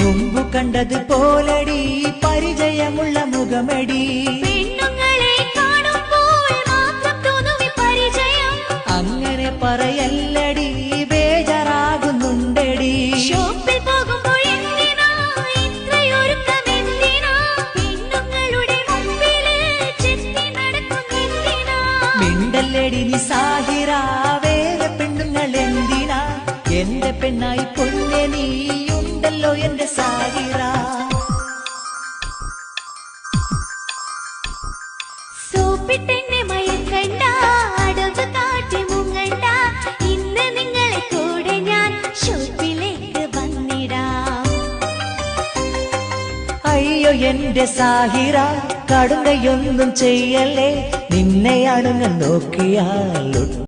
മുമ്പ് കണ്ടതുപോലടി പരിചയമുള്ള മുഖമടി അങ്ങനെ പറയല്ലടി ബേജാറാകുന്നുണ്ടടി മിണ്ടല്ലടി നീ സാഹിറ വേറെ പെണ്ണുങ്ങൾ എന്തിനാ എന്റെ പെണ്ണായി പൊന്നെ നീയുണ്ടല്ലോ എന്റെ സാഹിറ സോപ്പിട്ടെന്നെ മയക്കണ്ട അടവ് കാട്ടി മുങ്ങണ്ട ഇന്ന് നിങ്ങളെ കൂടെ ഞാൻ ഷോപ്പിലേക്ക് വന്നിടാം അയ്യോ എന്റെ സാഹിറ കടുങ്കയൊന്നും ചെയ്യല്ലേ നിന്നെയാണ് ഞാൻ നോക്കിയാൽ